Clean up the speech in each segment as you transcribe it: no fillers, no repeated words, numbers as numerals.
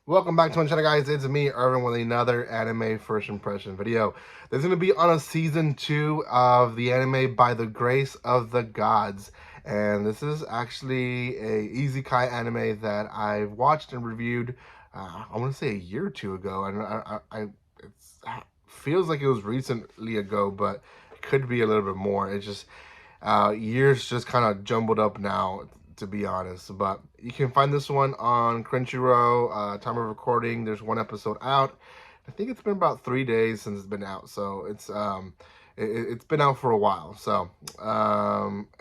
Welcome back to my channel, guys. It's me, Irvin, with another anime first impression video. There's going to be on a season 2 of the anime By the Grace of the Gods. And this is actually a isekai anime that I've watched and reviewed, I want to say a year or two ago. And it feels like it was recently ago, but it could be a little bit more. It just, years just kind of jumbled up now, to be honest. But you can find this one on Crunchyroll. Time of recording, there's one episode out. I think it's been about 3 days since it's been out, so it's been out for a while. So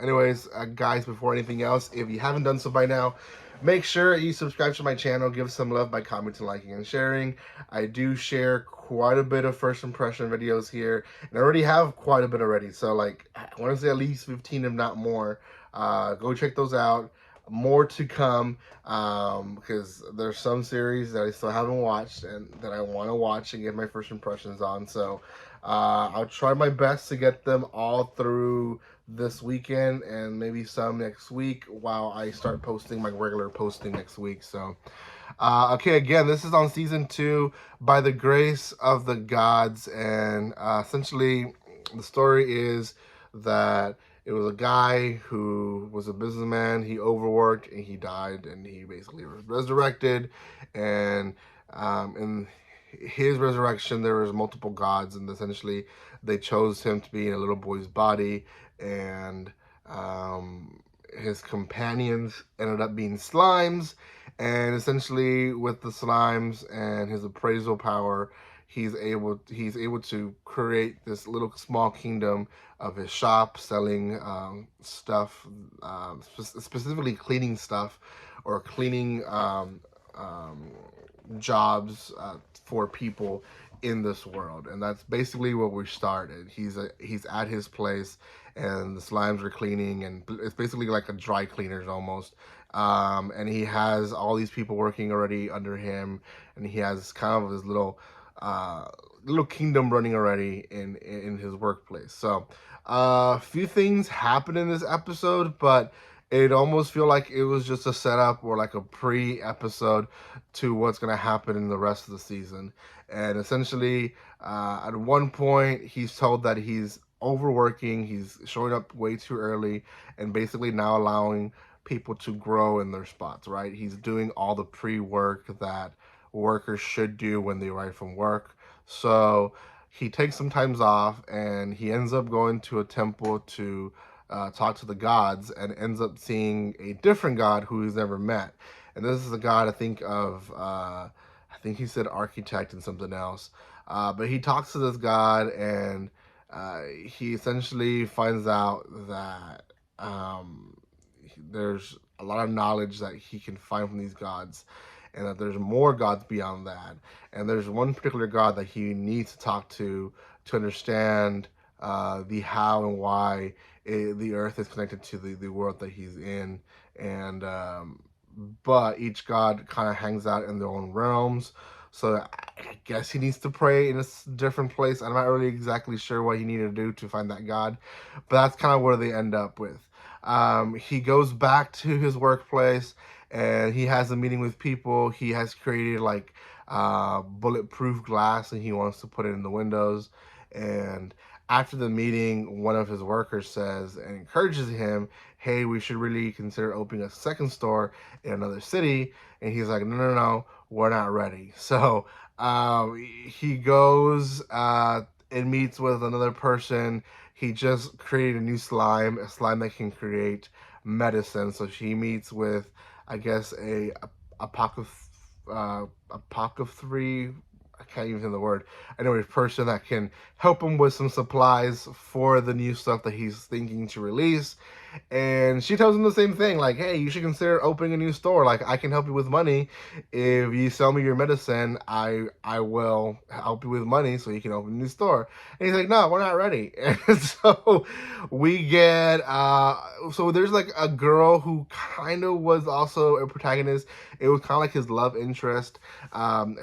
anyways, guys, before anything else, if you haven't done so by now, make sure you subscribe to my channel, give some love by commenting, liking, and sharing. I do share quite a bit of first impression videos here, and I already have quite a bit already. So like, I want to say at least 15, if not more. Go check those out. More to come, because there's some series that I still haven't watched and that I want to watch and get my first impressions on. So I'll try my best to get them all through this weekend and maybe some next week while I start posting my regular posting next week. So okay, again, this is on season 2, By the Grace of the Gods, and essentially the story is that it was a guy who was a businessman. He overworked and he died, and he basically was resurrected. And in his resurrection, there was multiple gods, and essentially they chose him to be in a little boy's body. And his companions ended up being slimes. And essentially, with the slimes and his appraisal power, he's able to create this little small kingdom of his shop, selling stuff, specifically cleaning stuff, or cleaning jobs for people in this world. And that's basically where we started. He's at his place, and the slimes are cleaning, and it's basically like a dry cleaners almost. And he has all these people working already under him, and he has kind of his little kingdom running already in his workplace. So a few things happen in this episode, but it almost feel like it was just a setup or like a pre-episode to what's going to happen in the rest of the season. And essentially, at one point, he's told that he's overworking, he's showing up way too early, and basically now allowing people to grow in their spots, right? He's doing all the pre-work that workers should do when they arrive from work. So he takes some times off, and he ends up going to a temple to talk to the gods, and ends up seeing a different god who he's never met. And this is a god, I think he said architect and something else. But he talks to this god, and he essentially finds out that there's a lot of knowledge that he can find from these gods, and that there's more gods beyond that. And there's one particular god that he needs to talk to understand the how and why the earth is connected to the world that he's in. And but each god kind of hangs out in their own realms. So I guess he needs to pray in a different place. I'm not really exactly sure what he needed to do to find that god, but that's kind of where they end up with. He goes back to his workplace, and he has a meeting with people. He has created like bulletproof glass, and he wants to put it in the windows. And after the meeting, one of his workers says and encourages him, hey, we should really consider opening a second store in another city. And he's like, no, we're not ready. So he goes and meets with another person. He just created a new slime, a slime that can create medicine. So she meets with, I guess, a apothecary, I can't even say the word. Anyway, person that can help him with some supplies for the new stuff that he's thinking to release. And she tells him the same thing, like, hey, you should consider opening a new store. Like, I can help you with money. If you sell me your medicine, I will help you with money so you can open a new store. And he's like, no, we're not ready. And so we get, so there's like a girl who kind of was also a protagonist. It was kind of like his love interest.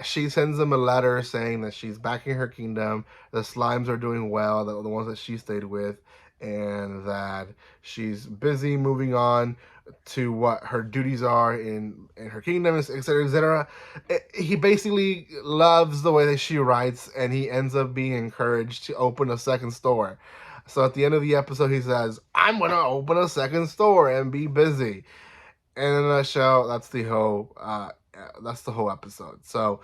She sends him a letter saying that she's back in her kingdom. The slimes are doing well, the ones that she stayed with, and that she's busy moving on to what her duties are in her kingdom, etc., etc. He basically loves the way that she writes, and he ends up being encouraged to open a second store. So at the end of the episode, he says, "I'm gonna open a second store and be busy." And in a nutshell, that's the whole episode. So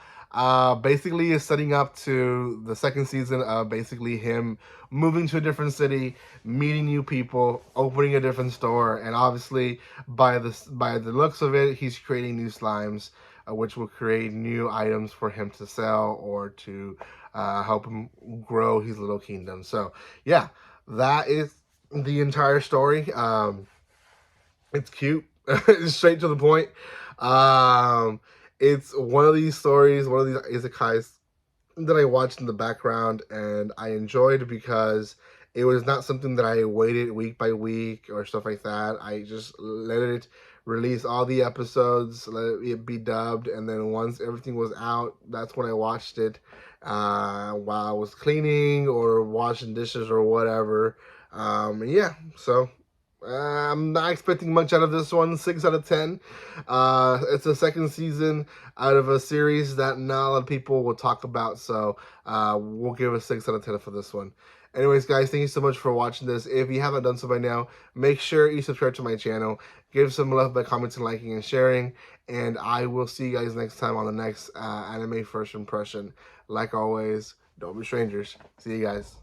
basically it's setting up to the second season of basically him moving to a different city, meeting new people, opening a different store, and obviously by the looks of it, he's creating new slimes, which will create new items for him to sell or to help him grow his little kingdom. So yeah, that is the entire story. It's cute. It's straight to the point. Um, it's one of these stories, one of these isekais that I watched in the background and I enjoyed because it was not something that I waited week by week or stuff like that. I just let it release all the episodes, let it be dubbed, and then once everything was out, that's when I watched it while I was cleaning or washing dishes or whatever. Yeah, so I'm not expecting much out of this one. 6 out of 10. It's the second season out of a series that not a lot of people will talk about, so we'll give a 6 out of 10 for this one. Anyways, guys, thank you so much for watching this. If you haven't done so by now, make sure you subscribe to my channel. Give some love by commenting, liking, and sharing. And I will see you guys next time on the next anime first impression. Like always, don't be strangers. See you guys.